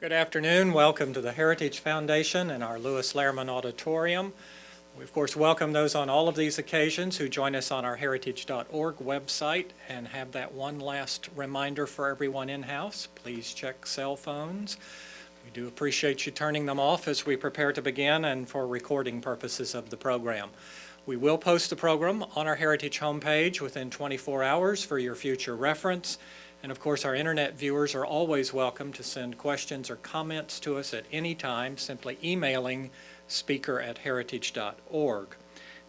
Good afternoon. Welcome to the Heritage Foundation and our Lewis Lehrman Auditorium. We, of course, welcome those on all of these occasions who join us on our heritage.org website and have that one last reminder for everyone in-house. Please check cell phones. We do appreciate you turning them off as we prepare to begin and for recording purposes of the program. We will post the program on our Heritage homepage within 24 hours for your future reference. And of course, our internet viewers are always welcome to send questions or comments to us at any time, simply emailing speaker@heritage.org.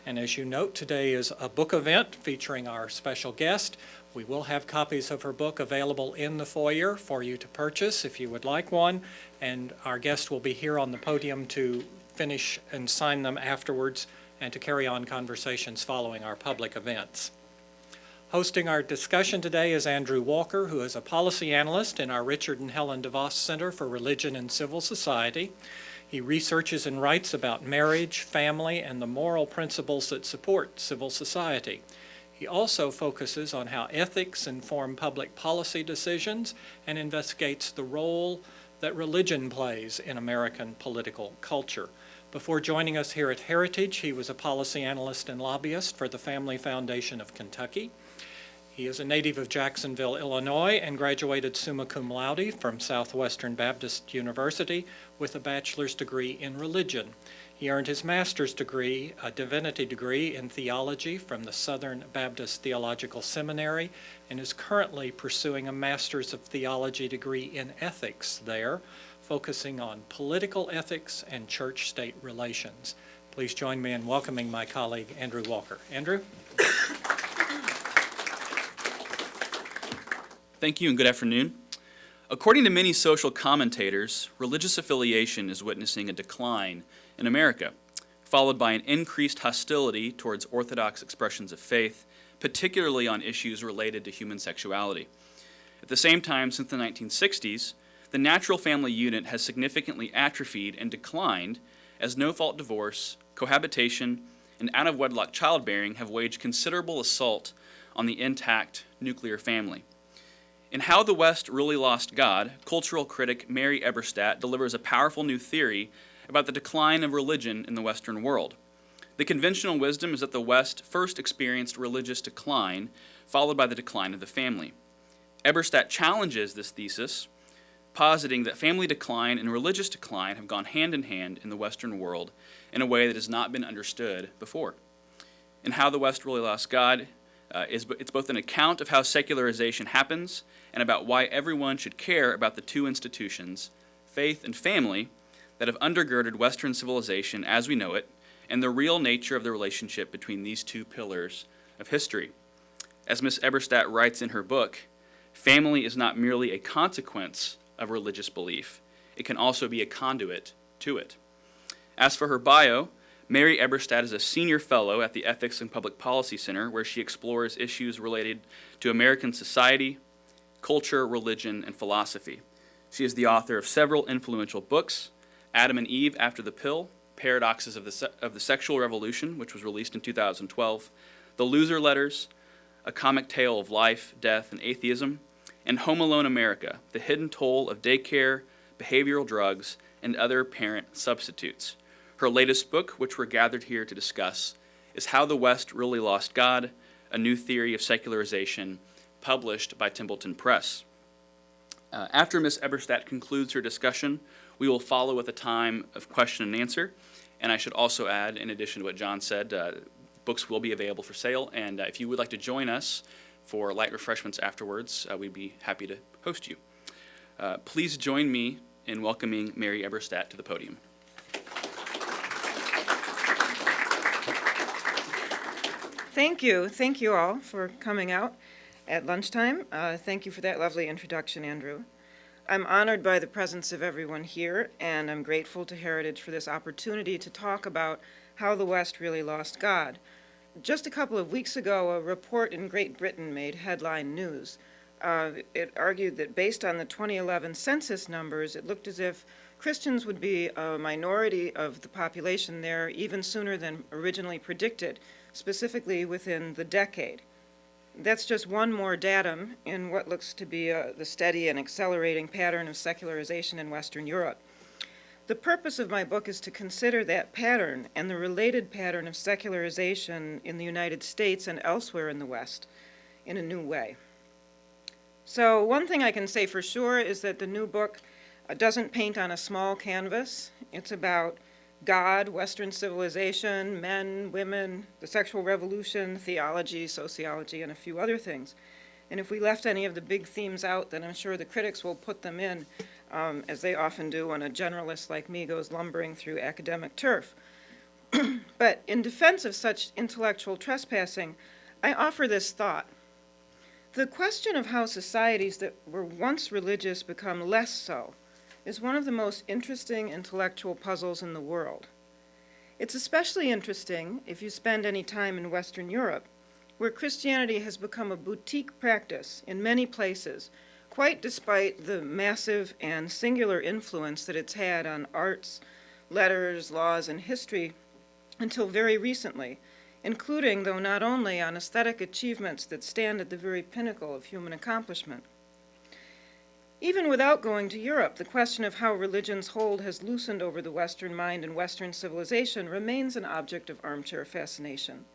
And as you note, today is a book event featuring our special guest. We will have copies of her book available in the foyer for you to purchase if you would like one. And our guest will be here on the podium to finish and sign them afterwards and to carry on conversations following our public events. Hosting our discussion today is Andrew Walker, who is a policy analyst in our Richard and Helen DeVos Center for Religion and Civil Society. He researches and writes about marriage, family, and the moral principles that support civil society. He also focuses on how ethics inform public policy decisions and investigates the role that religion plays in American political culture. Before joining us here at Heritage, he was a policy analyst and lobbyist for the Family Foundation of Kentucky. He is a native of Jacksonville, Illinois, and graduated summa cum laude from Southwestern Baptist University with a bachelor's degree in religion. He earned his master's degree, a divinity degree in theology from the Southern Baptist Theological Seminary, and is currently pursuing a master's of theology degree in ethics there, focusing on political ethics and church-state relations. Please join me in welcoming my colleague, Andrew Walker. Andrew? Thank you and good afternoon. According to many social commentators, religious affiliation is witnessing a decline in America, followed by an increased hostility towards orthodox expressions of faith, particularly on issues related to human sexuality. At the same time, since the 1960s, the natural family unit has significantly atrophied and declined as no-fault divorce, cohabitation, and out-of-wedlock childbearing have waged considerable assault on the intact nuclear family. In How the West Really Lost God, cultural critic Mary Eberstadt delivers a powerful new theory about the decline of religion in the Western world. The conventional wisdom is that the West first experienced religious decline, followed by the decline of the family. Eberstadt challenges this thesis, positing that family decline and religious decline have gone hand in hand in the Western world in a way that has not been understood before. In How the West Really Lost God, it's both an account of how secularization happens and about why everyone should care about the two institutions, faith and family, that have undergirded Western civilization as we know it, and the real nature of the relationship between these two pillars of history. As Ms. Eberstadt writes in her book, family is not merely a consequence of religious belief, it can also be a conduit to it. As for her bio, Mary Eberstadt is a senior fellow at the Ethics and Public Policy Center, where she explores issues related to American society, culture, religion, and philosophy. She is the author of several influential books: Adam and Eve After the Pill, Paradoxes of the Sexual Revolution, which was released in 2012, The Loser Letters, A Comic Tale of Life, Death, and Atheism, and Home Alone America, The Hidden Toll of Daycare, Behavioral Drugs, and Other Parent Substitutes. Her latest book, which we're gathered here to discuss, is How the West Really Lost God, A New Theory of Secularization, published by Templeton Press. After Ms. Eberstadt concludes her discussion, we will follow with a time of question and answer. And I should also add, in addition to what John said, books will be available for sale. And if you would like to join us for light refreshments afterwards, we'd be happy to host you. Please join me in welcoming Mary Eberstadt to the podium. Thank you. Thank you all for coming out at lunchtime. Thank you for that lovely introduction, Andrew. I'm honored by the presence of everyone here, and I'm grateful to Heritage for this opportunity to talk about how the West really lost God. Just a couple of weeks ago, a report in Great Britain made headline news. It argued that based on the 2011 census numbers, it looked as if Christians would be a minority of the population there even sooner than originally predicted, specifically within the decade. That's just one more datum in what looks to be the steady and accelerating pattern of secularization in Western Europe. The purpose of my book is to consider that pattern and the related pattern of secularization in the United States and elsewhere in the West in a new way. So one thing I can say for sure is that the new book doesn't paint on a small canvas. It's about God, Western civilization, men, women, the sexual revolution, theology, sociology, and a few other things. And if we left any of the big themes out, then I'm sure the critics will put them in, as they often do when a generalist like me goes lumbering through academic turf. But in defense of such intellectual trespassing, I offer this thought. The question of how societies that were once religious become less so is one of the most interesting intellectual puzzles in the world. It's especially interesting if you spend any time in Western Europe, where Christianity has become a boutique practice in many places, quite despite the massive and singular influence that it's had on arts, letters, laws, and history until very recently, including, though not only, on aesthetic achievements that stand at the very pinnacle of human accomplishment. Even without going to Europe, the question of how religion's hold has loosened over the Western mind and Western civilization remains an object of armchair fascination.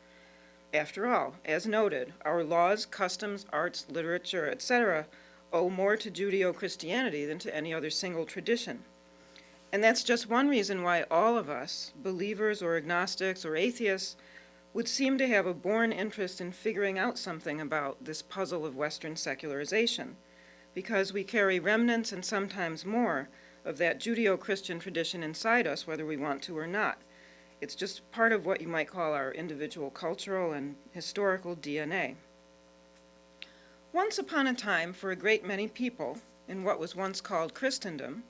After all, as noted, our laws, customs, arts, literature, etc., owe more to Judeo-Christianity than to any other single tradition. And that's just one reason why all of us, believers or agnostics or atheists, would seem to have a born interest in figuring out something about this puzzle of Western secularization, because we carry remnants and sometimes more of that Judeo-Christian tradition inside us, whether we want to or not. It's just part of what you might call our individual cultural and historical DNA. Once upon a time, for a great many people, in what was once called Christendom,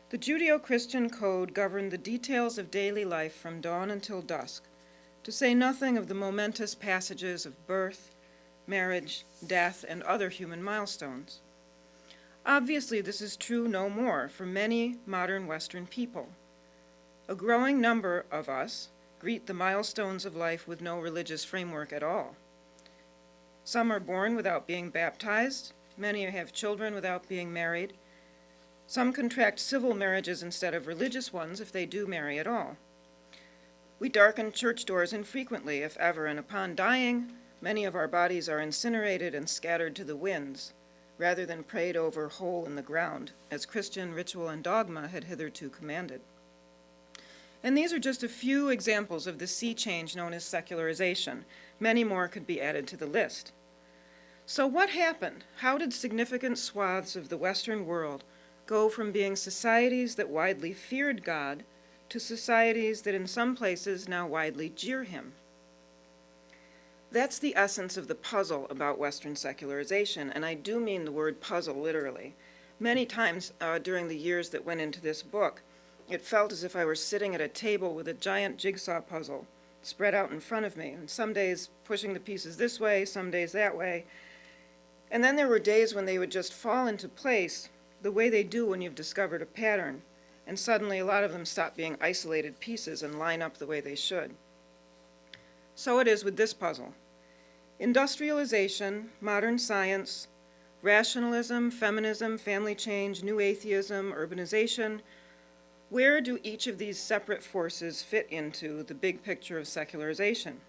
the Judeo-Christian code governed the details of daily life from dawn until dusk, to say nothing of the momentous passages of birth, marriage, death, and other human milestones. Obviously, this is true no more for many modern Western people. A growing number of us greet the milestones of life with no religious framework at all. Some are born without being baptized. Many have children without being married. Some contract civil marriages instead of religious ones if they do marry at all. We darken church doors infrequently, if ever, and upon dying, many of our bodies are incinerated and scattered to the winds, rather than prayed over whole in the ground, as Christian ritual and dogma had hitherto commanded. And these are just a few examples of the sea change known as secularization. Many more could be added to the list. So what happened? How did significant swaths of the Western world go from being societies that widely feared God to societies that in some places now widely jeer him? That's the essence of the puzzle about Western secularization, and I do mean the word puzzle literally. Many times during the years that went into this book, it felt as if I were sitting at a table with a giant jigsaw puzzle spread out in front of me, and some days pushing the pieces this way, some days that way. And then there were days when they would just fall into place the way they do when you've discovered a pattern, and suddenly a lot of them stop being isolated pieces and line up the way they should. So it is with this puzzle. Industrialization, modern science, rationalism, feminism, family change, new atheism, urbanization, where do each of these separate forces fit into the big picture of secularization?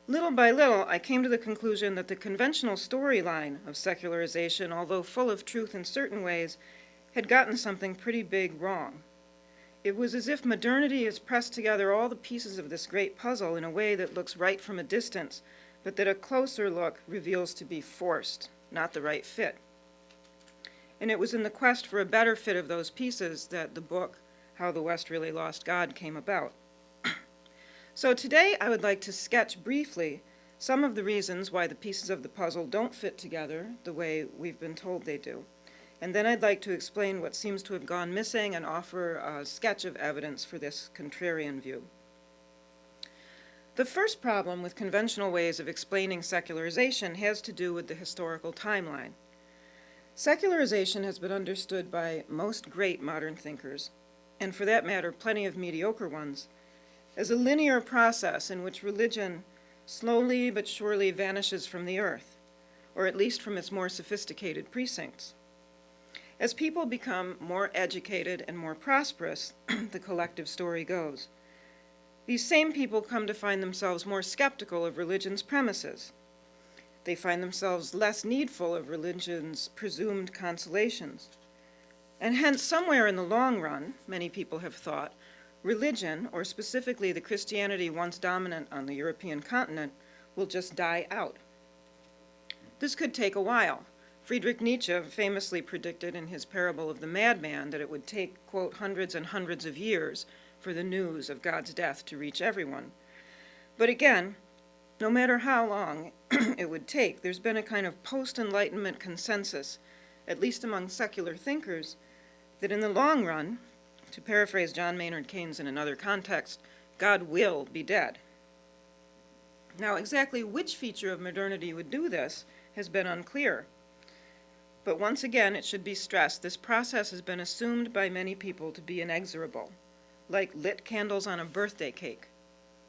Little by little, I came to the conclusion that the conventional storyline of secularization, although full of truth in certain ways, had gotten something pretty big wrong. It was as if modernity has pressed together all the pieces of this great puzzle in a way that looks right from a distance, but that a closer look reveals to be forced, not the right fit. And it was in the quest for a better fit of those pieces that the book, How the West Really Lost God, came about. So today I would like to sketch briefly some of the reasons why the pieces of the puzzle don't fit together the way we've been told they do. And then I'd like to explain what seems to have gone missing and offer a sketch of evidence for this contrarian view. The first problem with conventional ways of explaining secularization has to do with the historical timeline. Secularization has been understood by most great modern thinkers, and for that matter, plenty of mediocre ones, as a linear process in which religion slowly but surely vanishes from the earth, or at least from its more sophisticated precincts. As people become more educated and more prosperous, the collective story goes, these same people come to find themselves more skeptical of religion's premises. They find themselves less needful of religion's presumed consolations. And hence, somewhere in the long run, many people have thought, religion, or specifically the Christianity once dominant on the European continent, will just die out. This could take a while. Friedrich Nietzsche famously predicted in his parable of the madman that it would take, quote, hundreds and hundreds of years for the news of God's death to reach everyone. But again, no matter how long it would take, there's been a kind of post-Enlightenment consensus, at least among secular thinkers, that in the long run, to paraphrase John Maynard Keynes in another context, God will be dead. Now, exactly which feature of modernity would do this has been unclear. But once again, it should be stressed, this process has been assumed by many people to be inexorable, like lit candles on a birthday cake.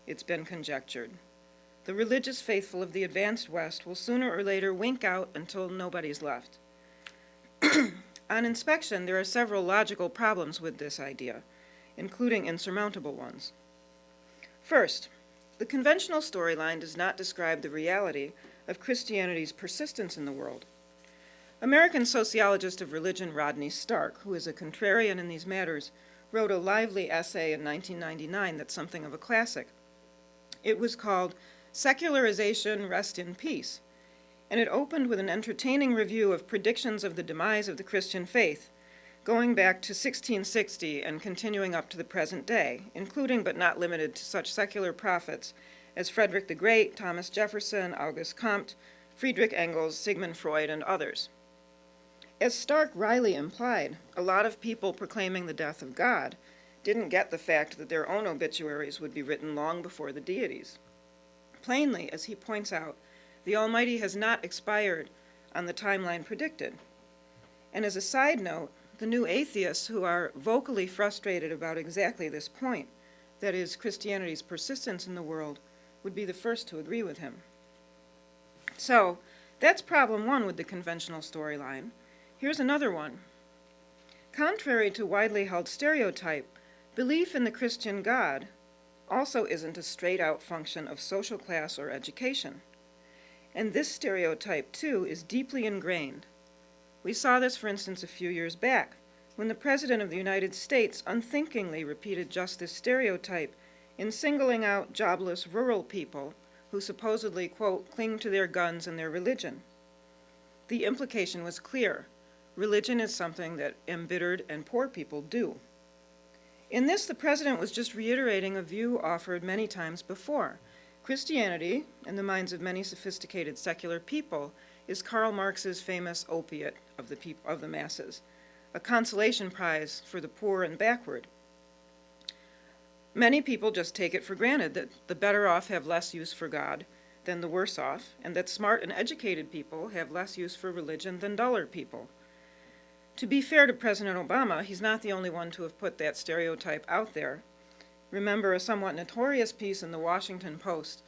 It's been conjectured. The religious faithful of the advanced West will sooner or later wink out until nobody's left. On inspection, there are several logical problems with this idea, including insurmountable ones. First, the conventional storyline does not describe the reality of Christianity's persistence in the world. American sociologist of religion Rodney Stark, who is a contrarian in these matters, wrote a lively essay in 1999 that's something of a classic. It was called Secularization, Rest in Peace, and it opened with an entertaining review of predictions of the demise of the Christian faith, going back to 1660 and continuing up to the present day, including but not limited to such secular prophets as Frederick the Great, Thomas Jefferson, Auguste Comte, Friedrich Engels, Sigmund Freud, and others. As Stark wryly implied, a lot of people proclaiming the death of God didn't get the fact that their own obituaries would be written long before the deities. Plainly, as he points out, the Almighty has not expired on the timeline predicted. And as a side note, the new atheists who are vocally frustrated about exactly this point, that is, Christianity's persistence in the world, would be the first to agree with him. So, that's problem one with the conventional storyline. Here's another one. Contrary to widely held stereotype, belief in the Christian God also isn't a straight-out function of social class or education. And this stereotype, too, is deeply ingrained. We saw this, for instance, a few years back, when the President of the United States unthinkingly repeated just this stereotype in singling out jobless rural people who supposedly, quote, cling to their guns and their religion. The implication was clear. Religion is something that embittered and poor people do. In this, the President was just reiterating a view offered many times before. Christianity, in the minds of many sophisticated secular people, is Karl Marx's famous opiate of the masses, a consolation prize for the poor and backward. Many people just take it for granted that the better off have less use for God than the worse off, and that smart and educated people have less use for religion than duller people. To be fair to President Obama, he's not the only one to have put that stereotype out there. Remember a somewhat notorious piece in the Washington Post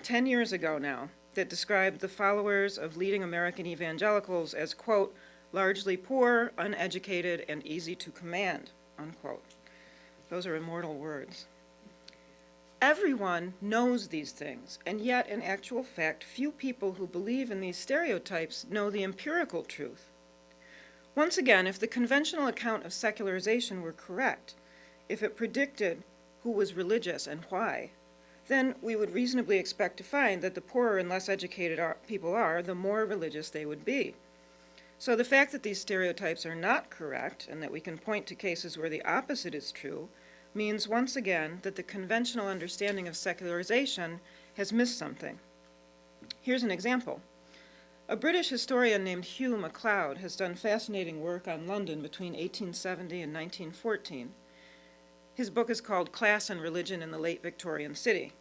10 years ago now that described the followers of leading American evangelicals as, quote, largely poor, uneducated, and easy to command, unquote. Those are immortal words. Everyone knows these things, and yet, in actual fact, few people who believe in these stereotypes know the empirical truth. Once again, if the conventional account of secularization were correct, if it predicted who was religious and why, then we would reasonably expect to find that the poorer and less educated people are, the more religious they would be. So the fact that these stereotypes are not correct, and that we can point to cases where the opposite is true, means once again that the conventional understanding of secularization has missed something. Here's an example. A British historian named Hugh MacLeod has done fascinating work on London between 1870 and 1914. His book is called Class and Religion in the Late Victorian City.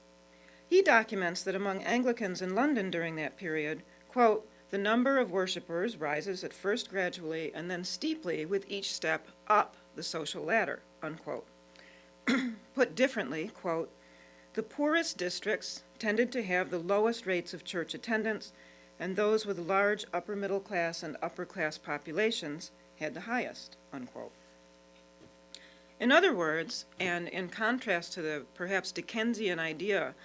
He documents that among Anglicans in London during that period, quote, the number of worshippers rises at first gradually and then steeply with each step up the social ladder, unquote. Put differently, quote, the poorest districts tended to have the lowest rates of church attendance, and those with large upper middle class and upper class populations had the highest, unquote. In other words, and in contrast to the perhaps Dickensian idea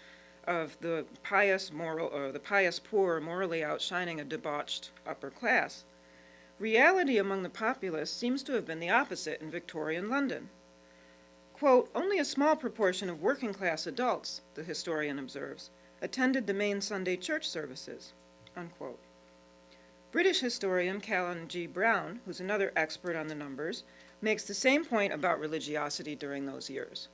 of the pious moral or the pious poor morally outshining a debauched upper class, reality among the populace seems to have been the opposite in Victorian London. Quote, only a small proportion of working class adults, the historian observes, attended the main Sunday church services, unquote. British historian Callan G. Brown, who's another expert on the numbers, makes the same point about religiosity during those years,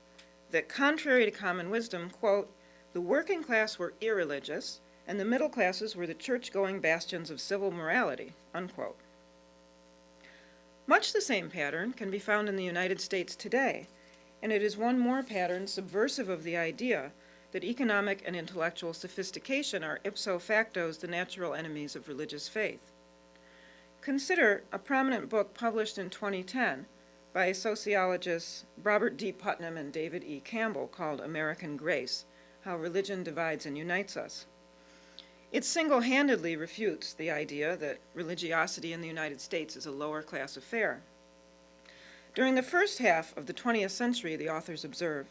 that contrary to common wisdom, quote, the working class were irreligious, and the middle classes were the church-going bastions of civil morality, unquote. Much the same pattern can be found in the United States today, and it is one more pattern subversive of the idea that economic and intellectual sophistication are ipso facto the natural enemies of religious faith. Consider a prominent book published in 2010 by sociologists Robert D. Putnam and David E. Campbell called American Grace, How Religion Divides and Unites Us. It single-handedly refutes the idea that religiosity in the United States is a lower-class affair. During the first half of the 20th century, the authors observe,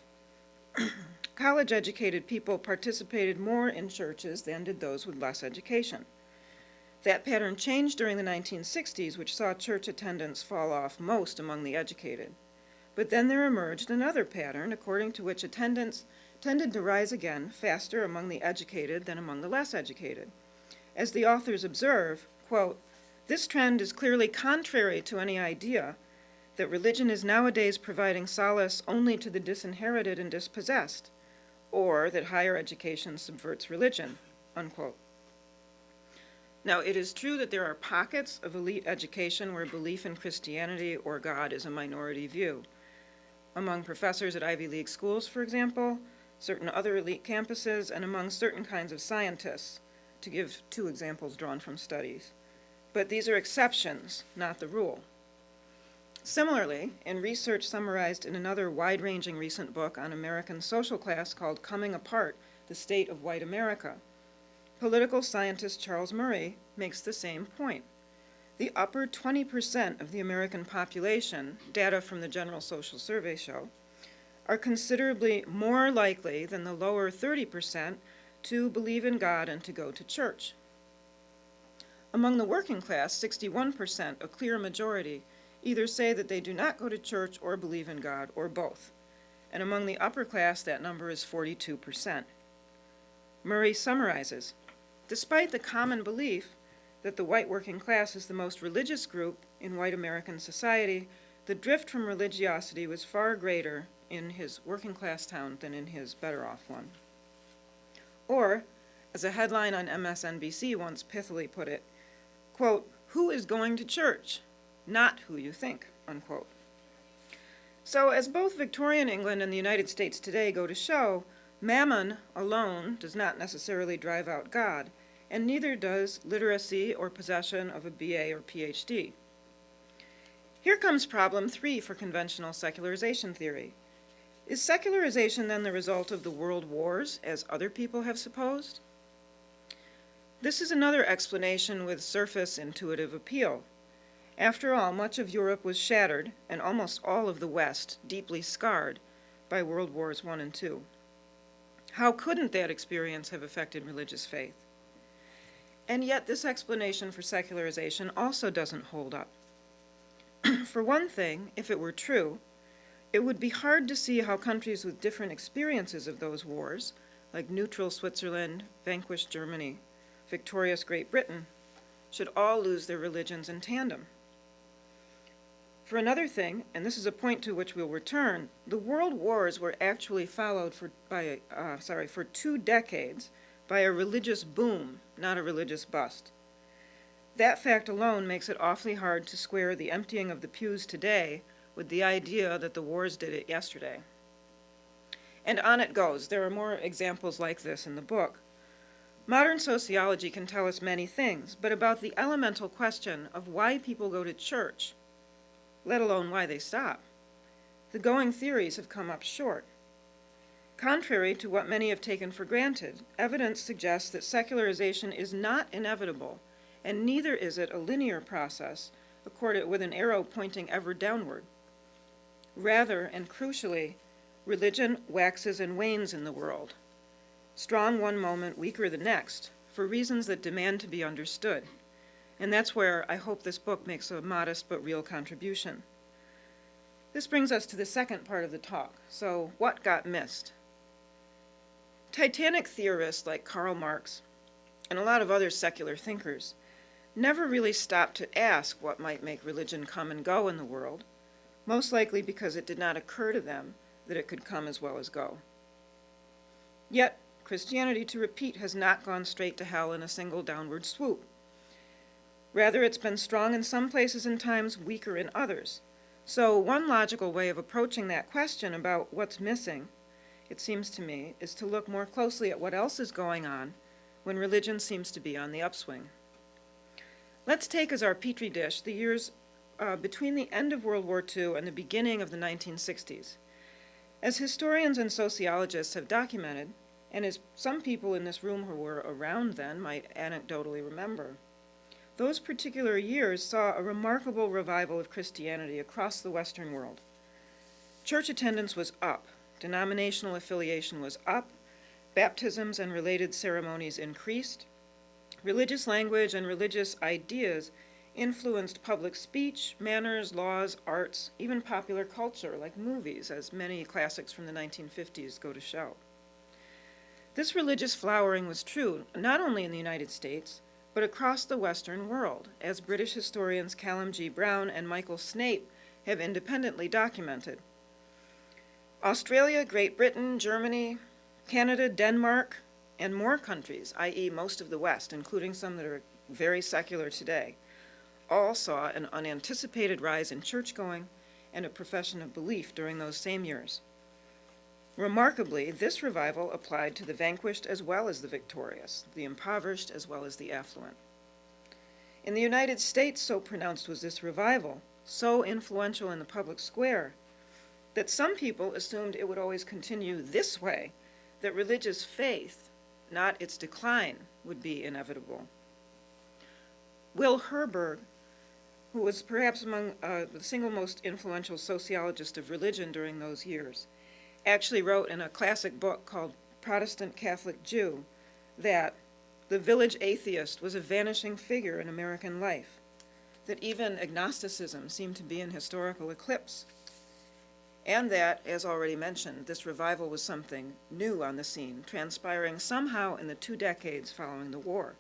college-educated people participated more in churches than did those with less education. That pattern changed during the 1960s, which saw church attendance fall off most among the educated. But then there emerged another pattern, according to which attendance tended to rise again faster among the educated than among the less educated. As the authors observe, quote, this trend is clearly contrary to any idea that religion is nowadays providing solace only to the disinherited and dispossessed, or that higher education subverts religion, unquote. Now, it is true that there are pockets of elite education where belief in Christianity or God is a minority view. Among professors at Ivy League schools, for example, certain other elite campuses, and among certain kinds of scientists, to give two examples drawn from studies. But these are exceptions, not the rule. Similarly, in research summarized in another wide-ranging recent book on American social class called Coming Apart, The State of White America, political scientist Charles Murray makes the same point. The upper 20% of the American population, data from the General Social Survey show, are considerably more likely than the lower 30% to believe in God and to go to church. Among the working class, 61%, a clear majority, either say that they do not go to church or believe in God, or both. And among the upper class, that number is 42%. Murray summarizes, despite the common belief that the white working class is the most religious group in white American society, the drift from religiosity was far greater in his working class town than in his better off one. Or, as a headline on MSNBC once pithily put it, quote, who is going to church? Not who you think, unquote. So as both Victorian England and the United States today go to show, mammon alone does not necessarily drive out God, and neither does literacy or possession of a BA or PhD. Here comes problem 3 for conventional secularization theory. Is secularization then the result of the world wars, as other people have supposed? This is another explanation with surface intuitive appeal. After all, much of Europe was shattered, and almost all of the West deeply scarred by World Wars I and II. How couldn't that experience have affected religious faith? And yet this explanation for secularization also doesn't hold up. For one thing, if it were true, it would be hard to see how countries with different experiences of those wars, like neutral Switzerland, vanquished Germany, victorious Great Britain, should all lose their religions in tandem. For another thing, and this is a point to which we'll return, the world wars were actually followed for 2 decades by a religious boom, not a religious bust. That fact alone makes it awfully hard to square the emptying of the pews today with the idea that the wars did it yesterday. And on it goes. There are more examples like this in the book. Modern sociology can tell us many things, but about the elemental question of why people go to church, let alone why they stop, the going theories have come up short. Contrary to what many have taken for granted, evidence suggests that secularization is not inevitable, and neither is it a linear process, accorded with an arrow pointing ever downward. Rather, and crucially, religion waxes and wanes in the world, strong one moment, weaker the next, for reasons that demand to be understood. And that's where I hope this book makes a modest but real contribution. This brings us to the second part of the talk. So, what got missed? Titanic theorists like Karl Marx and a lot of other secular thinkers never really stopped to ask what might make religion come and go in the world, most likely because it did not occur to them that it could come as well as go. Yet, Christianity, to repeat, has not gone straight to hell in a single downward swoop. Rather, it's been strong in some places and times, weaker in others. So one logical way of approaching that question about what's missing, it seems to me, is to look more closely at what else is going on when religion seems to be on the upswing. Let's take as our petri dish the years between the end of World War II and the beginning of the 1960s. As historians and sociologists have documented, and as some people in this room who were around then might anecdotally remember, those particular years saw a remarkable revival of Christianity across the Western world. Church attendance was up, denominational affiliation was up, baptisms and related ceremonies increased, religious language and religious ideas influenced public speech, manners, laws, arts, even popular culture like movies, as many classics from the 1950s go to show. This religious flowering was true not only in the United States, but across the Western world, as British historians Callum G. Brown and Michael Snape have independently documented. Australia, Great Britain, Germany, Canada, Denmark, and more countries, i.e. most of the West, including some that are very secular today, all saw an unanticipated rise in church-going and a profession of belief during those same years. Remarkably, this revival applied to the vanquished as well as the victorious, the impoverished as well as the affluent. In the United States, so pronounced was this revival, so influential in the public square, that some people assumed it would always continue this way, that religious faith, not its decline, would be inevitable. Will Herberg, who was perhaps among the single most influential sociologist of religion during those years, actually wrote in a classic book called Protestant Catholic Jew that the village atheist was a vanishing figure in American life, that even agnosticism seemed to be in historical eclipse, and that, as already mentioned, this revival was something new on the scene, transpiring somehow in the 2 decades following the war.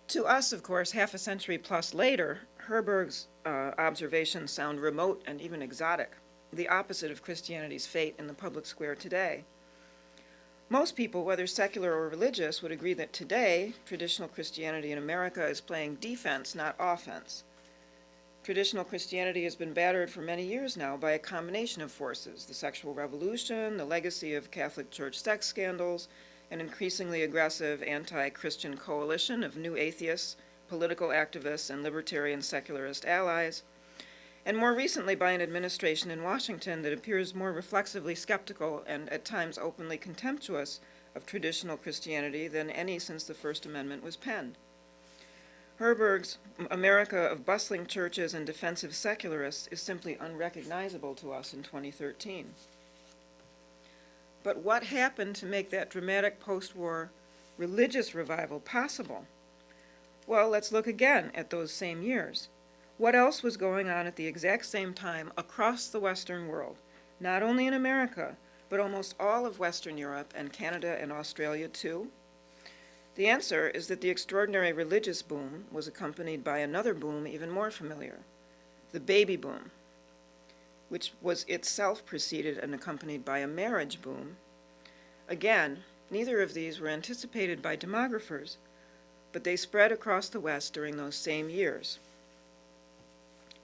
To us, of course, half a century plus later, Herberg's observations sound remote and even exotic, the opposite of Christianity's fate in the public square today. Most people, whether secular or religious, would agree that today, traditional Christianity in America is playing defense, not offense. Traditional Christianity has been battered for many years now by a combination of forces: the sexual revolution, the legacy of Catholic Church sex scandals, an increasingly aggressive anti-Christian coalition of new atheists, political activists, and libertarian secularist allies, and more recently by an administration in Washington that appears more reflexively skeptical and at times openly contemptuous of traditional Christianity than any since the First Amendment was penned. Herberg's America of bustling churches and defensive secularists is simply unrecognizable to us in 2013. But what happened to make that dramatic post-war religious revival possible? Well, let's look again at those same years. What else was going on at the exact same time across the Western world, not only in America, but almost all of Western Europe and Canada and Australia too? The answer is that the extraordinary religious boom was accompanied by another boom even more familiar, the baby boom, which was itself preceded and accompanied by a marriage boom. Again, neither of these were anticipated by demographers, but they spread across the West during those same years.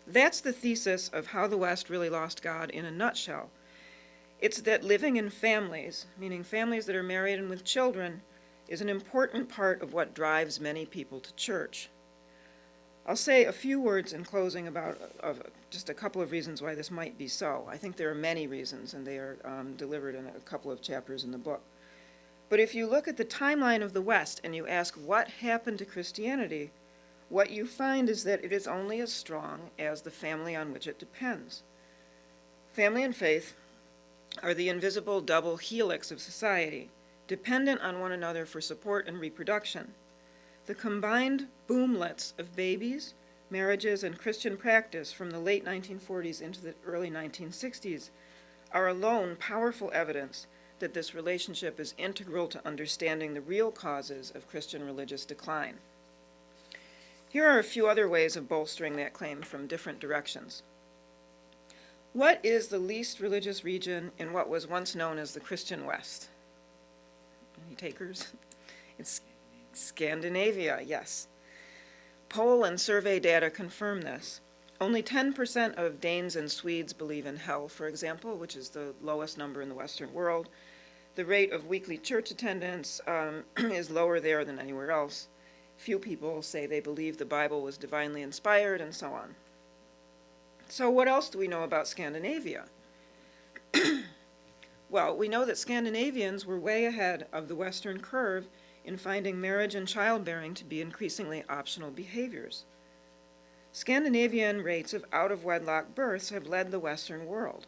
That's the thesis of how the West really lost God in a nutshell. It's that living in families, meaning families that are married and with children, is an important part of what drives many people to church. I'll say a few words in closing about just a couple of reasons why this might be so. I think there are many reasons, and they are delivered in a couple of chapters in the book. But if you look at the timeline of the West and you ask what happened to Christianity, what you find is that it is only as strong as the family on which it depends. Family and faith are the invisible double helix of society, dependent on one another for support and reproduction. The combined boomlets of babies, marriages, and Christian practice from the late 1940s into the early 1960s are alone powerful evidence that this relationship is integral to understanding the real causes of Christian religious decline. Here are a few other ways of bolstering that claim from different directions. What is the least religious region in what was once known as the Christian West? Any takers? It's Scandinavia, yes. Poll and survey data confirm this. Only 10% of Danes and Swedes believe in hell, for example, which is the lowest number in the Western world. The rate of weekly church attendance is lower there than anywhere else. Few people say they believe the Bible was divinely inspired, and so on. So what else do we know about Scandinavia? Well, we know that Scandinavians were way ahead of the Western curve in finding marriage and childbearing to be increasingly optional behaviors. Scandinavian rates of out-of-wedlock births have led the Western world.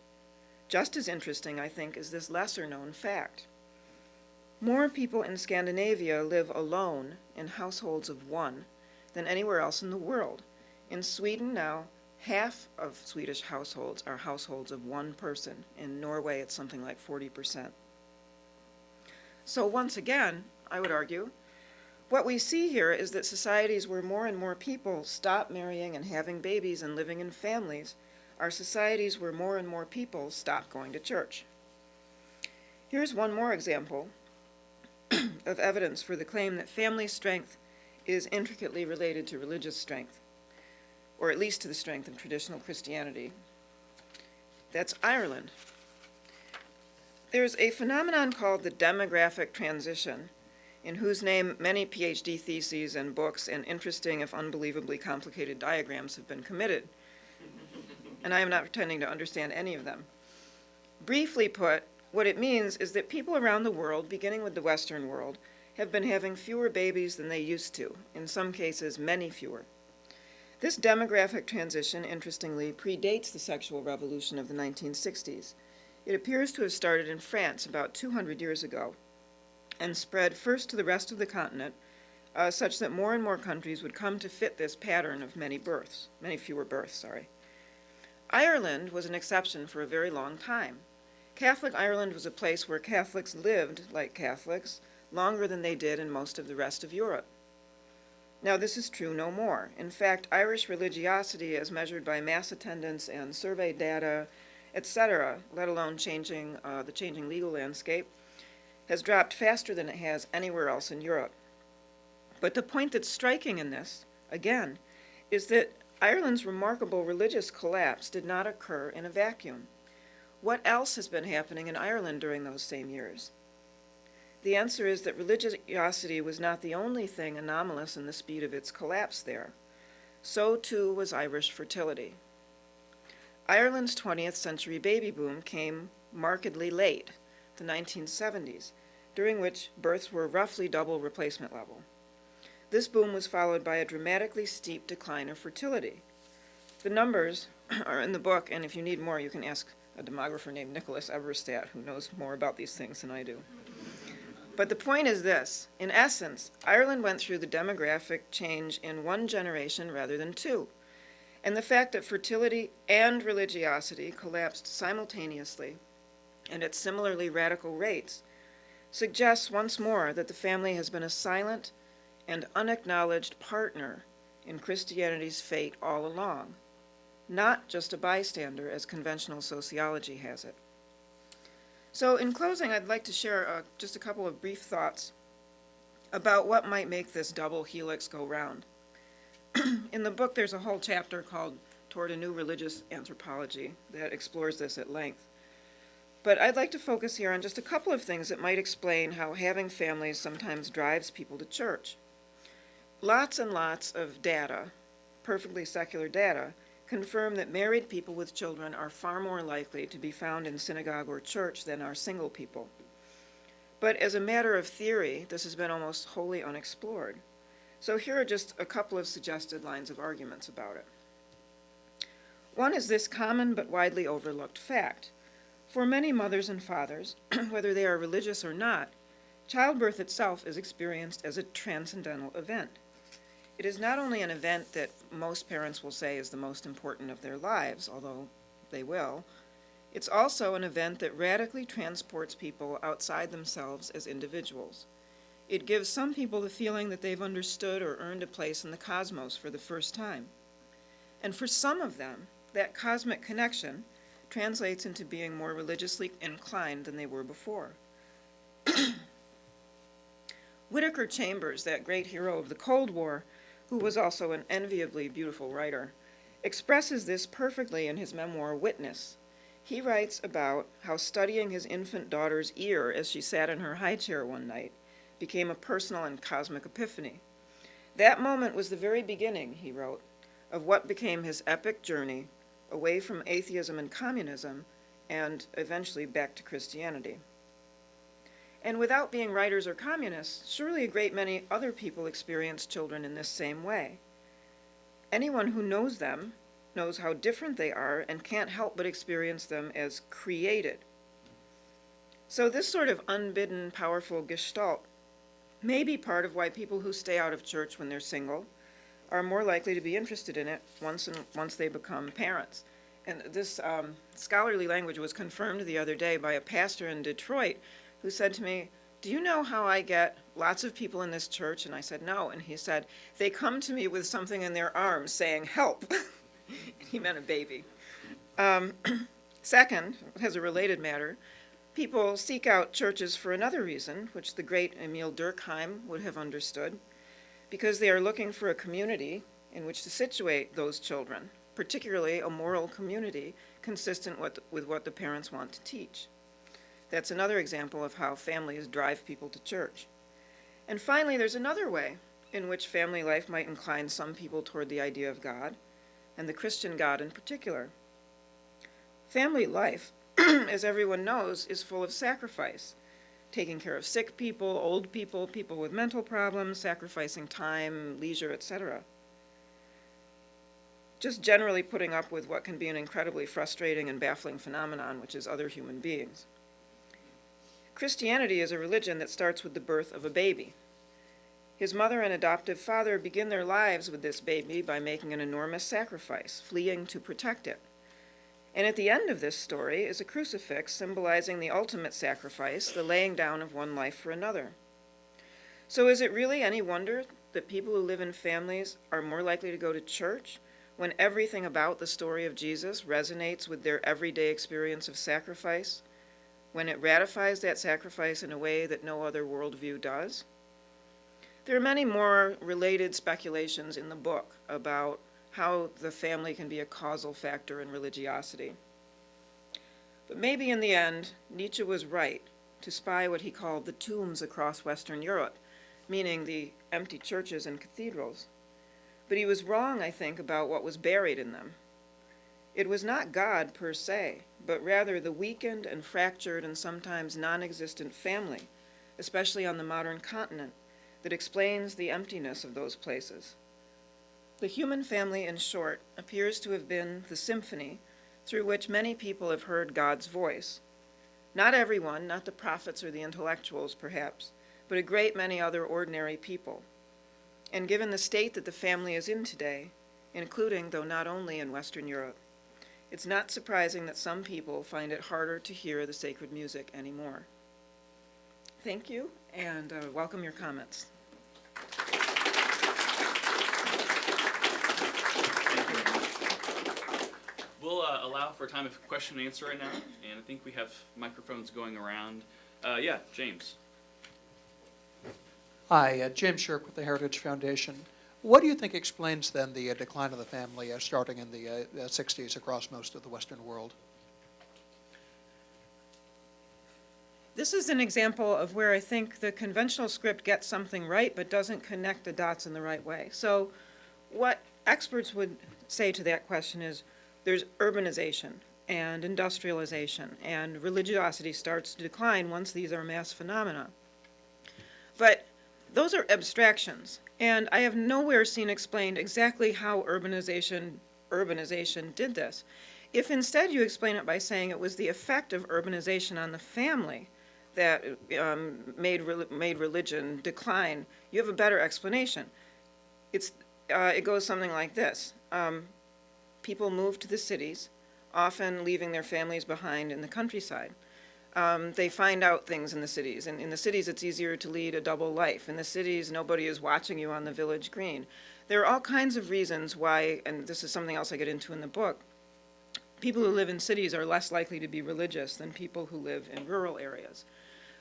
Just as interesting, I think, is this lesser-known fact. More people in Scandinavia live alone in households of one than anywhere else in the world. In Sweden now, half of Swedish households are households of one person. In Norway, it's something like 40%. So once again, I would argue, what we see here is that societies where more and more people stop marrying and having babies and living in families are societies where more and more people stop going to church. Here's one more example of evidence for the claim that family strength is intricately related to religious strength, or at least to the strength of traditional Christianity. That's Ireland. There's a phenomenon called the demographic transition, in whose name many PhD theses and books and interesting, if unbelievably complicated diagrams have been committed. And I am not pretending to understand any of them. Briefly put, what it means is that people around the world, beginning with the Western world, have been having fewer babies than they used to, in some cases many fewer. This demographic transition, interestingly, predates the sexual revolution of the 1960s. It appears to have started in France about 200 years ago and spread first to the rest of the continent, such that more and more countries would come to fit this pattern of many fewer births. Ireland was an exception for a very long time. Catholic Ireland was a place where Catholics lived like Catholics longer than they did in most of the rest of Europe. Now, this is true no more. In fact, Irish religiosity, as measured by mass attendance and survey data, etc., let alone the changing legal landscape, has dropped faster than it has anywhere else in Europe. But the point that's striking in this, again, is that Ireland's remarkable religious collapse did not occur in a vacuum. What else has been happening in Ireland during those same years? The answer is that religiosity was not the only thing anomalous in the speed of its collapse there. So too was Irish fertility. Ireland's 20th century baby boom came markedly late, the 1970s, during which births were roughly double replacement level. This boom was followed by a dramatically steep decline of fertility. The numbers are in the book, and if you need more, you can ask a demographer named Mary Eberstadt, who knows more about these things than I do. But the point is this. In essence, Ireland went through the demographic change in one generation rather than two. And the fact that fertility and religiosity collapsed simultaneously and at similarly radical rates suggests once more that the family has been a silent and unacknowledged partner in Christianity's fate all along, not just a bystander as conventional sociology has it. So in closing, I'd like to share just a couple of brief thoughts about what might make this double helix go round. In the book, there's a whole chapter called Toward a New Religious Anthropology that explores this at length. But I'd like to focus here on just a couple of things that might explain how having families sometimes drives people to church. Lots and lots of data perfectly secular data confirm that married people with children are far more likely to be found in synagogue or church than are single people. But as a matter of theory, this has been almost wholly unexplored. So here are just a couple of suggested lines of arguments about it. One is this common but widely overlooked fact. For many mothers and fathers, whether they are religious or not, childbirth itself is experienced as a transcendental event. It is not only an event that most parents will say is the most important of their lives, although they will, it's also an event that radically transports people outside themselves as individuals. It gives some people the feeling that they've understood or earned a place in the cosmos for the first time. And for some of them, that cosmic connection translates into being more religiously inclined than they were before. Whittaker Chambers, that great hero of the Cold War, who was also an enviably beautiful writer, expresses this perfectly in his memoir, Witness. He writes about how studying his infant daughter's ear as she sat in her high chair one night became a personal and cosmic epiphany. That moment was the very beginning, he wrote, of what became his epic journey away from atheism and communism and eventually back to Christianity. And without being writers or communists, surely a great many other people experience children in this same way. Anyone who knows them knows how different they are and can't help but experience them as created. So this sort of unbidden, powerful gestalt may be part of why people who stay out of church when they're single are more likely to be interested in it once they become parents. And this scholarly language was confirmed the other day by a pastor in Detroit who said to me, "Do you know how I get lots of people in this church?" And I said, "No." And he said, "They come to me with something in their arms saying, 'Help.'" He meant a baby. Second, as a related matter, people seek out churches for another reason, which the great Emil Durkheim would have understood, because they are looking for a community in which to situate those children, particularly a moral community consistent with what the parents want to teach. That's another example of how families drive people to church. And finally, there's another way in which family life might incline some people toward the idea of God, and the Christian God in particular. Family life, as everyone knows, is full of sacrifice. Taking care of sick people, old people, people with mental problems, sacrificing time, leisure, etc. Just generally putting up with what can be an incredibly frustrating and baffling phenomenon, which is other human beings. Christianity is a religion that starts with the birth of a baby. His mother and adoptive father begin their lives with this baby by making an enormous sacrifice, fleeing to protect it. And at the end of this story is a crucifix symbolizing the ultimate sacrifice, the laying down of one life for another. So is it really any wonder that people who live in families are more likely to go to church when everything about the story of Jesus resonates with their everyday experience of sacrifice, when it ratifies that sacrifice in a way that no other worldview does? There are many more related speculations in the book about how the family can be a causal factor in religiosity. But maybe in the end, Nietzsche was right to spy what he called the tombs across Western Europe, meaning the empty churches and cathedrals. But he was wrong, I think, about what was buried in them. It was not God per se, but rather the weakened and fractured and sometimes non-existent family, especially on the modern continent, that explains the emptiness of those places. The human family, in short, appears to have been the symphony through which many people have heard God's voice. Not everyone, not the prophets or the intellectuals, perhaps, but a great many other ordinary people. And given the state that the family is in today, including, though not only in Western Europe, it's not surprising that some people find it harder to hear the sacred music anymore. Thank you, and welcome your comments. We'll allow for a time of question and answer right now, and I think we have microphones going around. Yeah, James. Hi, James Shirk with the Heritage Foundation. What do you think explains then the decline of the family starting in the 60s across most of the Western world? This is an example of where I think the conventional script gets something right but doesn't connect the dots in the right way. So what experts would say to that question is there's urbanization and industrialization, and religiosity starts to decline once these are mass phenomena. But those are abstractions, and I have nowhere seen explained exactly how urbanization did this. If instead you explain it by saying it was the effect of urbanization on the family that made religion decline, you have a better explanation. It goes something like this. People move to the cities, often leaving their families behind in the countryside. They find out things in the cities, and in the cities it's easier to lead a double life. In the cities, nobody is watching you on the village green. There are all kinds of reasons why, and this is something else I get into in the book, people who live in cities are less likely to be religious than people who live in rural areas.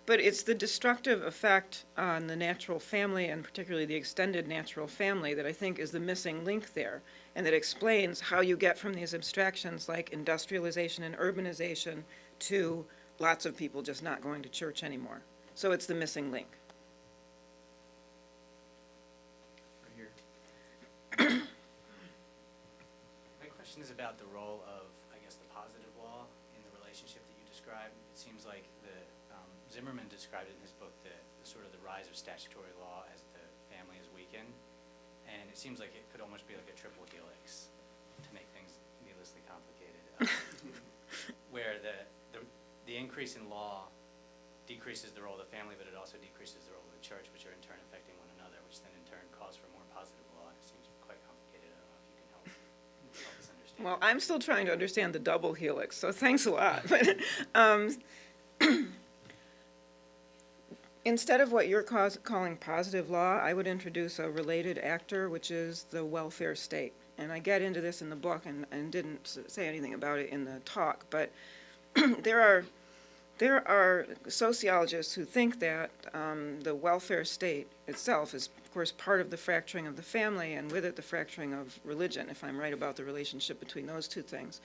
But it's the destructive effect on the natural family, and particularly the extended natural family, that I think is the missing link there, and that explains how you get from these abstractions like industrialization and urbanization to lots of people just not going to church anymore. So it's the missing link. Right here. My question is about the role of, I guess, the positive law in the relationship that you described. It seems like Zimmerman described it in his book, the sort of the rise of statutory law as the family is weakened. And it seems like it could almost be like a triple helix, to make things needlessly complicated, where the increase in law decreases the role of the family, but it also decreases the role of the church, which are in turn affecting one another, which then in turn calls for more positive law. It seems quite complicated. I don't know if you can help us understand. Well, I'm still trying to understand the double helix, so thanks a lot. Instead of what you're calling positive law, I would introduce a related actor, which is the welfare state. And I get into this in the book and didn't say anything about it in the talk, but there are sociologists who think that the welfare state itself is, of course, part of the fracturing of the family, and with it the fracturing of religion, if I'm right about the relationship between those two things.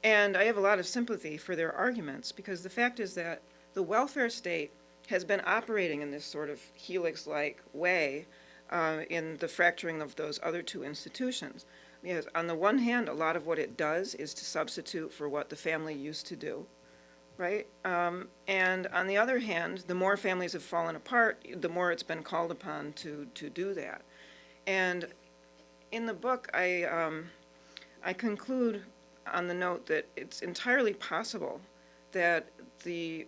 And I have a lot of sympathy for their arguments, because the fact is that the welfare state has been operating in this sort of helix-like way in the fracturing of those other two institutions. Because on the one hand, a lot of what it does is to substitute for what the family used to do, right? And on the other hand, the more families have fallen apart, the more it's been called upon to do that. And in the book, I conclude on the note that it's entirely possible that the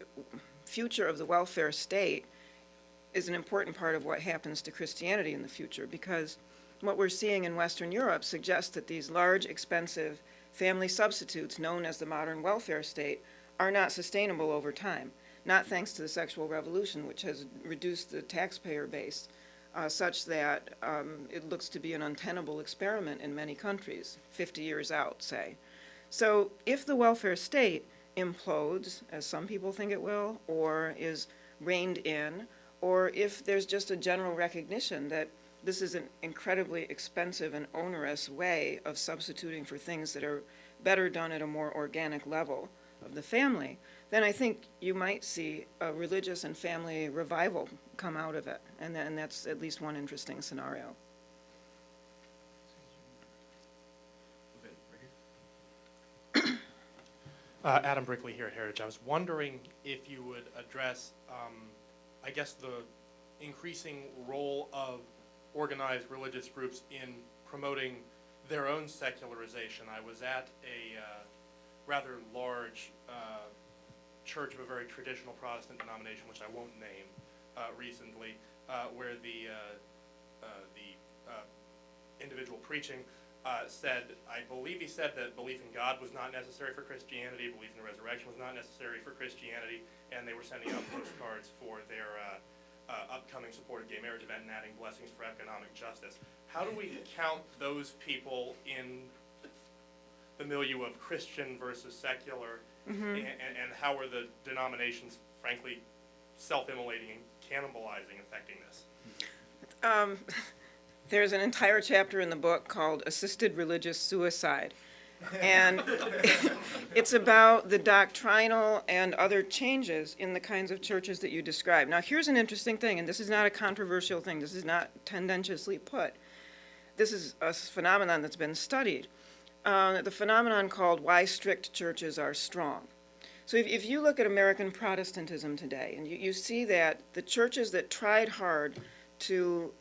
future of the welfare state is an important part of what happens to Christianity in the future, because what we're seeing in Western Europe suggests that these large, expensive family substitutes known as the modern welfare state are not sustainable over time, not thanks to the sexual revolution, which has reduced the taxpayer base such that it looks to be an untenable experiment in many countries, 50 years out, say. So if the welfare state implodes, as some people think it will, or is reined in, or if there's just a general recognition that this is an incredibly expensive and onerous way of substituting for things that are better done at a more organic level of the family, then I think you might see a religious and family revival come out of it. And that's at least one interesting scenario. Adam Brickley here at Heritage. I was wondering if you would address, I guess, the increasing role of organized religious groups in promoting their own secularization. I was at a rather large church of a very traditional Protestant denomination, which I won't name, recently, where the individual preaching said, I believe he said that belief in God was not necessary for Christianity, belief in the resurrection was not necessary for Christianity, and they were sending out postcards for their upcoming support of gay marriage event and adding blessings for economic justice. How do we count those people in the milieu of Christian versus secular, and how are the denominations, frankly, self-immolating and cannibalizing, affecting this? There's an entire chapter in the book called Assisted Religious Suicide. And it's about the doctrinal and other changes in the kinds of churches that you describe. Now, here's an interesting thing, and this is not a controversial thing. This is not tendentiously put. this is a phenomenon that's been studied. The phenomenon called why strict churches are strong. So if you look at American Protestantism today, and you see that the churches that tried hard to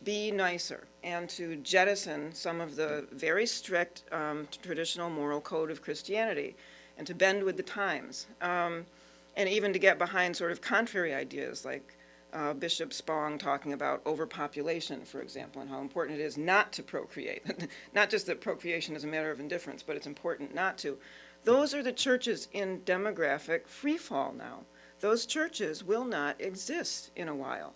be nicer and to jettison some of the very strict traditional moral code of Christianity and to bend with the times, and even to get behind sort of contrary ideas like Bishop Spong talking about overpopulation, for example, and how important it is not to procreate. Not just that procreation is a matter of indifference, but it's important not to. Those are the churches in demographic freefall now. Those churches will not exist in a while.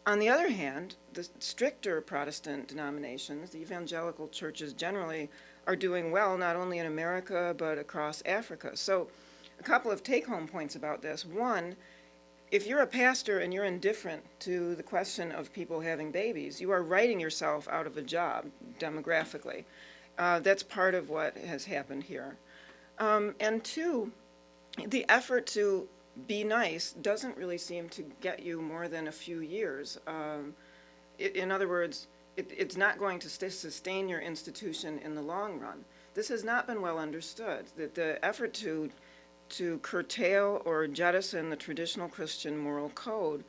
On the other hand, the stricter Protestant denominations, the evangelical churches generally, are doing well not only in America but across Africa. So a couple of take-home points about this. One, if you're a pastor and you're indifferent to the question of people having babies, you are writing yourself out of a job demographically. That's part of what has happened here. And two, the effort to be nice doesn't really seem to get you more than a few years. In other words, it's not going to sustain your institution in the long run. This has not been well understood, that the effort to curtail or jettison the traditional Christian moral code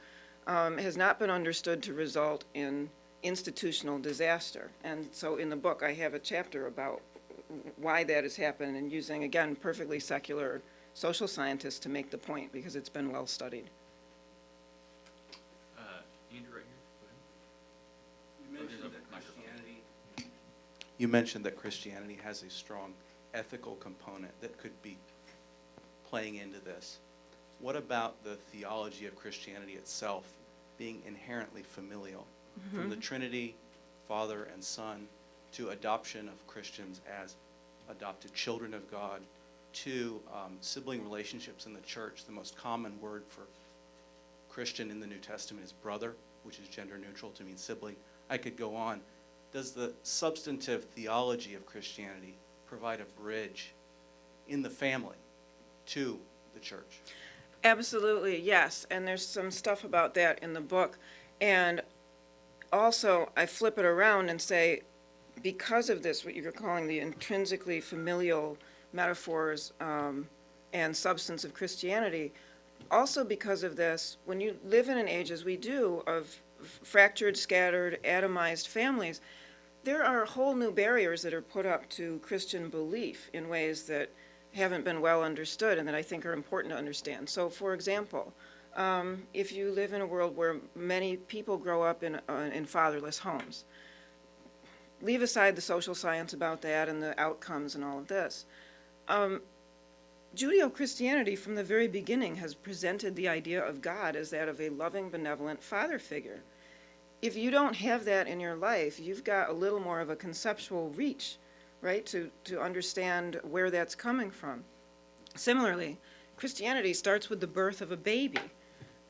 has not been understood to result in institutional disaster. And so in the book, I have a chapter about why that has happened and using, again, perfectly secular social scientists to make the point because it's been well studied. Andrew, right here. Go ahead. You mentioned that Christianity has a strong ethical component that could be playing into this. What about the theology of Christianity itself being inherently familial? Mm-hmm. From the Trinity, Father and Son, to adoption of Christians as adopted children of God, to sibling relationships in the church. The most common word for Christian in the New Testament is brother, which is gender neutral to mean sibling. I could go on. Does the substantive theology of Christianity provide a bridge in the family to the church? Absolutely, yes. And there's some stuff about that in the book. And also, I flip it around and say, because of this, what you're calling the intrinsically familial metaphors and substance of Christianity, also because of this, when you live in an age, as we do, of fractured, scattered, atomized families, there are whole new barriers that are put up to Christian belief in ways that haven't been well understood and that I think are important to understand. So, for example, if you live in a world where many people grow up in fatherless homes, leave aside the social science about that and the outcomes and all of this. Judeo-Christianity from the very beginning has presented the idea of God as that of a loving, benevolent father figure. If you don't have that in your life, you've got a little more of a conceptual reach, right, to understand where that's coming from. Similarly, Christianity starts with the birth of a baby.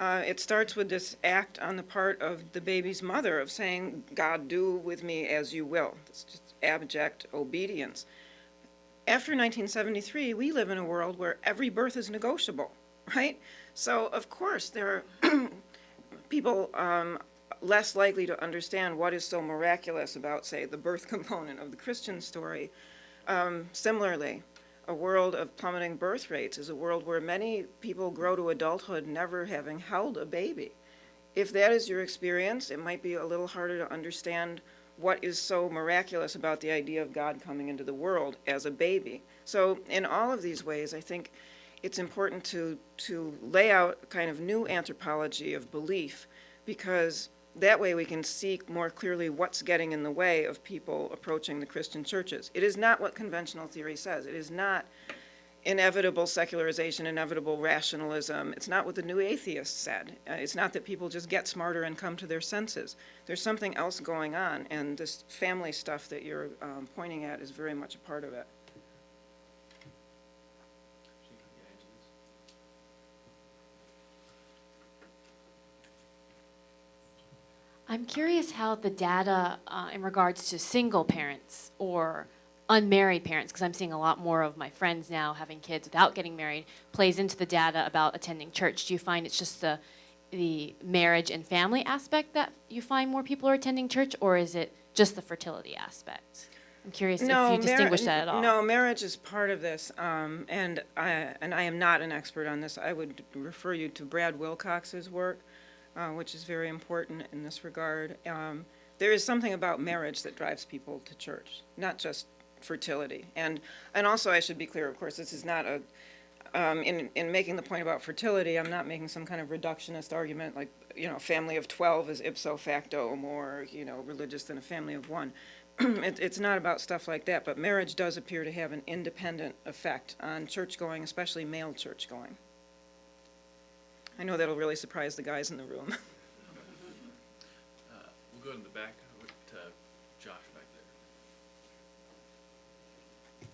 It starts with this act on the part of the baby's mother of saying, God, do with me as you will. It's just abject obedience. After 1973, we live in a world where every birth is negotiable, right? So, of course, there are people less likely to understand what is so miraculous about, say, the birth component of the Christian story. Similarly, a world of plummeting birth rates is a world where many people grow to adulthood never having held a baby. If that is your experience, it might be a little harder to understand what is so miraculous about the idea of God coming into the world as a baby. So in all of these ways, I think it's important to lay out a kind of new anthropology of belief, because that way we can see more clearly what's getting in the way of people approaching the Christian churches. It is not what conventional theory says. It is not inevitable secularization, inevitable rationalism. It's not what the new atheists said. It's not that people just get smarter and come to their senses. There's something else going on, and this family stuff that you're pointing at is very much a part of it. I'm curious how the data in regards to single parents or unmarried parents, because I'm seeing a lot more of my friends now having kids without getting married, plays into the data about attending church. Do you find it's just the marriage and family aspect that you find more people are attending church, or is it just the fertility aspect? I'm curious if No, you distinguish that at all. No, marriage is part of this, and I am not an expert on this. I would refer you to Brad Wilcox's work, which is very important in this regard. There is something about marriage that drives people to church, not just fertility. And also, I should be clear, of course, this is not a, in making the point about fertility, I'm not making some kind of reductionist argument like, a family of 12 is ipso facto more, religious than a family of one. It's not about stuff like that, but marriage does appear to have an independent effect on church-going, especially male church-going. I know that'll really surprise the guys in the room. We'll go in the back with Josh back there.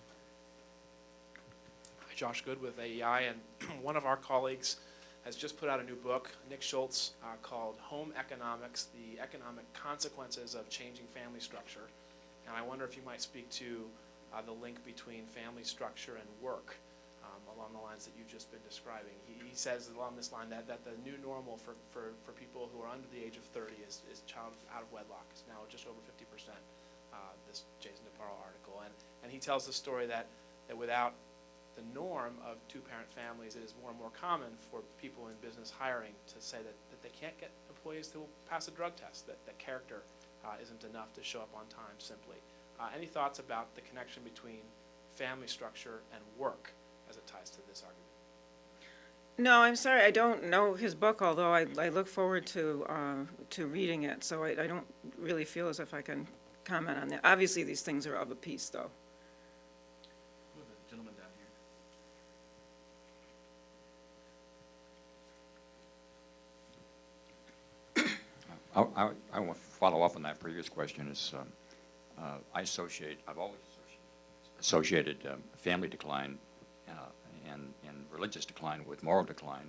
Hi, Josh Good with AEI, and one of our colleagues has just put out a new book, Nick Schultz, called Home Economics, the Economic Consequences of Changing Family Structure. And I wonder if you might speak to the link between family structure and work along the lines that you've just been describing. He says along this line that the new normal for people who are under the age of 30 is child out of wedlock. It's now just over 50%, this Jason DeParo article. And he tells the story that without the norm of two-parent families, it is more and more common for people in business hiring to say that they can't get employees who will pass a drug test, that character isn't enough to show up on time simply. Any thoughts about the connection between family structure and work as it ties to this argument? No, I'm sorry, I don't know his book, although I look forward to reading it, so I don't really feel as if I can comment on that. Obviously, these things are of a piece, though. The gentleman down here. I want to follow up on that previous question. I've always associated family decline and religious decline with moral decline,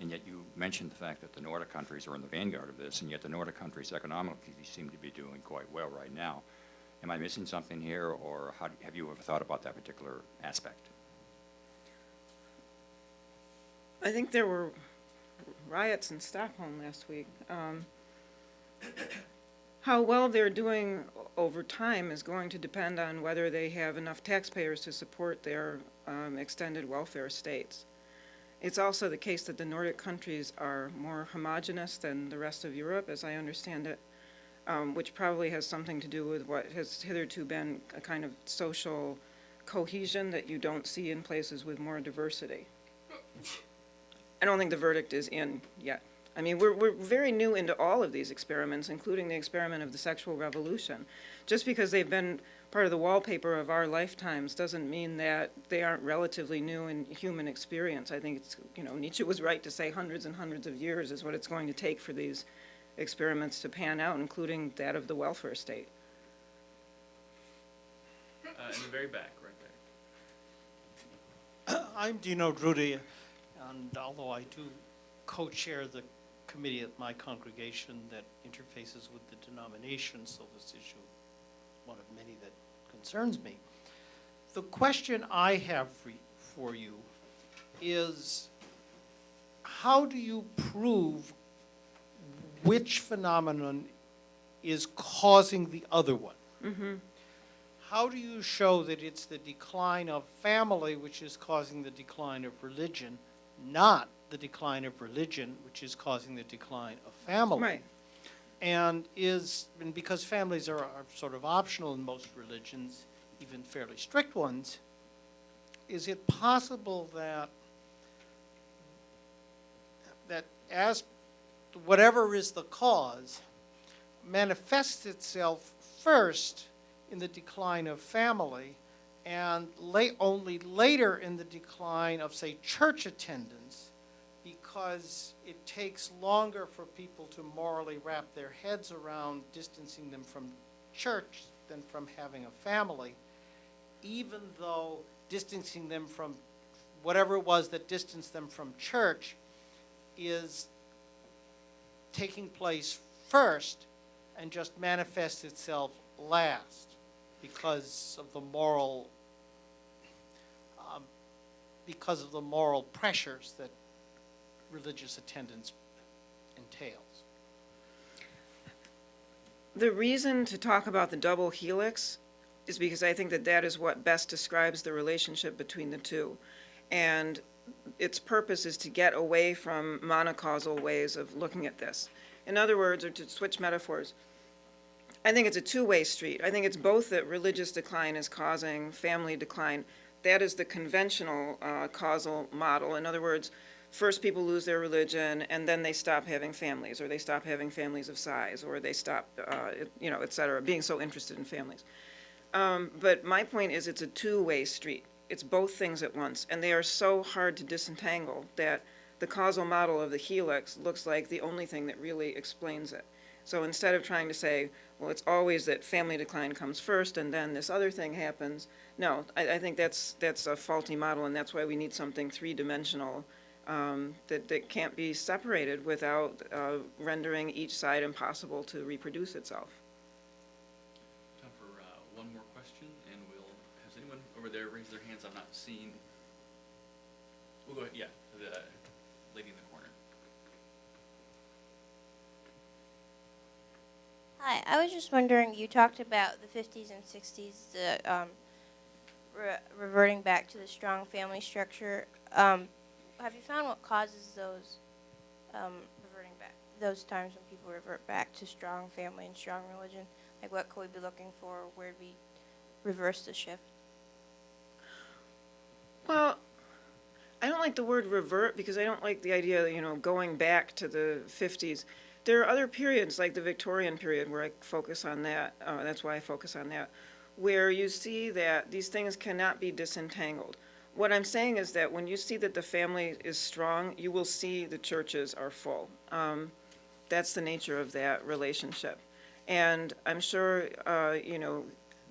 and yet you mentioned the fact that the Nordic countries are in the vanguard of this, and yet the Nordic countries economically seem to be doing quite well right now. Am I missing something here, or have you ever thought about that particular aspect? I think there were riots in Stockholm last week. How well they're doing over time is going to depend on whether they have enough taxpayers to support their extended welfare states. It's also the case that the Nordic countries are more homogenous than the rest of Europe, as I understand it, which probably has something to do with what has hitherto been a kind of social cohesion that you don't see in places with more diversity. I don't think the verdict is in yet. I mean, we're very new into all of these experiments, including the experiment of the sexual revolution. Just because they've been part of the wallpaper of our lifetimes doesn't mean that they aren't relatively new in human experience. I think it's, Nietzsche was right to say hundreds and hundreds of years is what it's going to take for these experiments to pan out, including that of the welfare state. In the very back, right there. I'm Dino Drudy, and although I do co-chair the committee at my congregation that interfaces with the denomination, so this issue is one of many that concerns me. The question I have for you is, how do you prove which phenomenon is causing the other one? Mm-hmm. How do you show that it's the decline of family which is causing the decline of religion, not the decline of religion which is causing the decline of family? Right. And because families are sort of optional in most religions, even fairly strict ones, is it possible that as whatever is the cause manifests itself first in the decline of family and only later in the decline of, say, church attendance, because it takes longer for people to morally wrap their heads around distancing them from church than from having a family, even though distancing them from whatever it was that distanced them from church is taking place first and just manifests itself last because of the moral pressures that religious attendance entails. The reason to talk about the double helix is because I think that that is what best describes the relationship between the two. And its purpose is to get away from monocausal ways of looking at this. In other words, or to switch metaphors, I think it's a two-way street. I think it's both that religious decline is causing family decline. That is the conventional causal model. In other words, first people lose their religion, and then they stop having families, or they stop having families of size, or they stop, et cetera, being so interested in families. But my point is it's a two-way street. It's both things at once, and they are so hard to disentangle that the causal model of the helix looks like the only thing that really explains it. So instead of trying to say, well, it's always that family decline comes first and then this other thing happens, no, I think that's a faulty model, and that's why we need something three-dimensional that can't be separated without rendering each side impossible to reproduce itself. Time for one more question, and has anyone over there raised their hands? I've not seen. We'll go ahead, yeah, the lady in the corner. Hi, I was just wondering, you talked about the 50s and 60s, the reverting back to the strong family structure. Have you found what causes those reverting back, those times when people revert back to strong family and strong religion? Like, what could we be looking for? Where do we reverse the shift? Well, I don't like the word revert because I don't like the idea, going back to the 50s. There are other periods, like the Victorian period, where I focus on that. That's why I focus on that, where you see that these things cannot be disentangled. What I'm saying is that when you see that the family is strong, you will see the churches are full. That's the nature of that relationship. And I'm sure,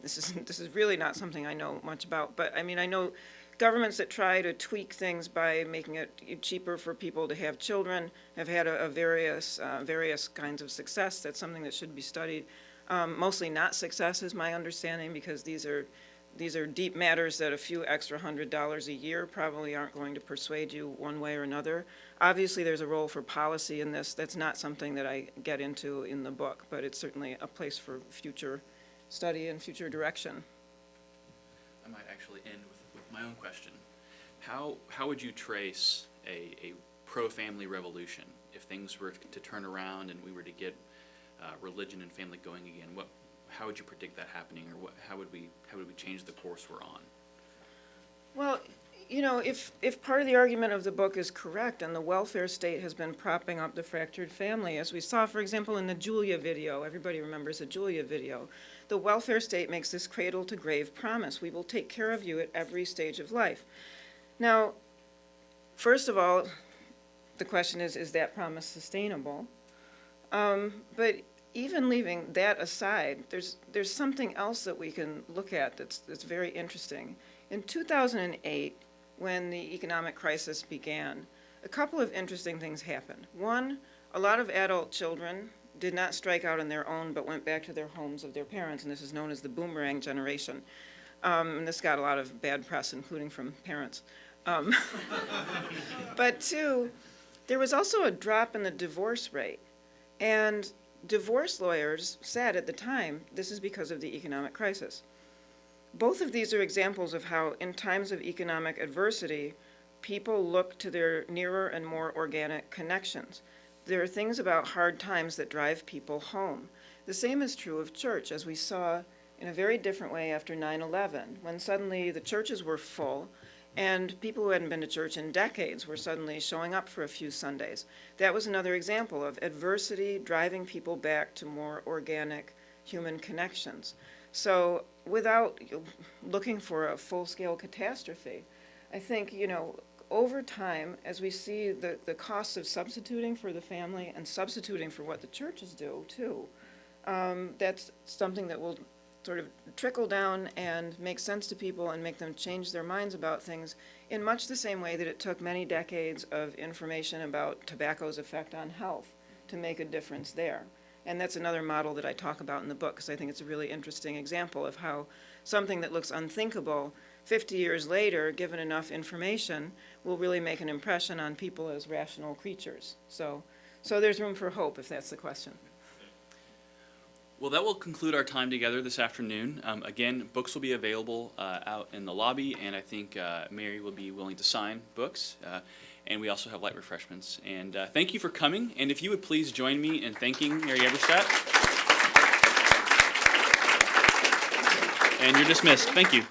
this is really not something I know much about, but I mean, I know governments that try to tweak things by making it cheaper for people to have children have had various kinds of success. That's something that should be studied. Mostly not success is my understanding, because these are deep matters that a few extra $100 a year probably aren't going to persuade you one way or another. Obviously, there's a role for policy in this. That's not something that I get into in the book, but it's certainly a place for future study and future direction. I might actually end with my own question. How would you trace a pro-family revolution if things were to turn around and we were to get religion and family going again? How would you predict that happening, or how would we change the course we're on? Well, if part of the argument of the book is correct, and the welfare state has been propping up the fractured family, as we saw, for example, in the Julia video, everybody remembers the Julia video, the welfare state makes this cradle-to-grave promise: we will take care of you at every stage of life. Now, first of all, the question is that promise sustainable? But even leaving that aside, there's something else that we can look at that's very interesting. In 2008, when the economic crisis began, a couple of interesting things happened. One, a lot of adult children did not strike out on their own, but went back to their homes of their parents, and this is known as the Boomerang Generation. And this got a lot of bad press, including from parents. But two, there was also a drop in the divorce rate. And divorce lawyers said at the time, this is because of the economic crisis. Both of these are examples of how, in times of economic adversity, people look to their nearer and more organic connections. There are things about hard times that drive people home. The same is true of church, as we saw in a very different way after 9/11, when suddenly the churches were full, and people who hadn't been to church in decades were suddenly showing up for a few Sundays. That was another example of adversity driving people back to more organic human connections. So without looking for a full-scale catastrophe, I think, over time, as we see the costs of substituting for the family and substituting for what the churches do, too, that's something that will sort of trickle down and make sense to people and make them change their minds about things in much the same way that it took many decades of information about tobacco's effect on health to make a difference there. And that's another model that I talk about in the book, because I think it's a really interesting example of how something that looks unthinkable 50 years later, given enough information, will really make an impression on people as rational creatures. So there's room for hope, if that's the question. Well, that will conclude our time together this afternoon. Again, books will be available out in the lobby, and I think Mary will be willing to sign books. And we also have light refreshments. And thank you for coming. And if you would please join me in thanking Mary Eberstadt. And you're dismissed. Thank you.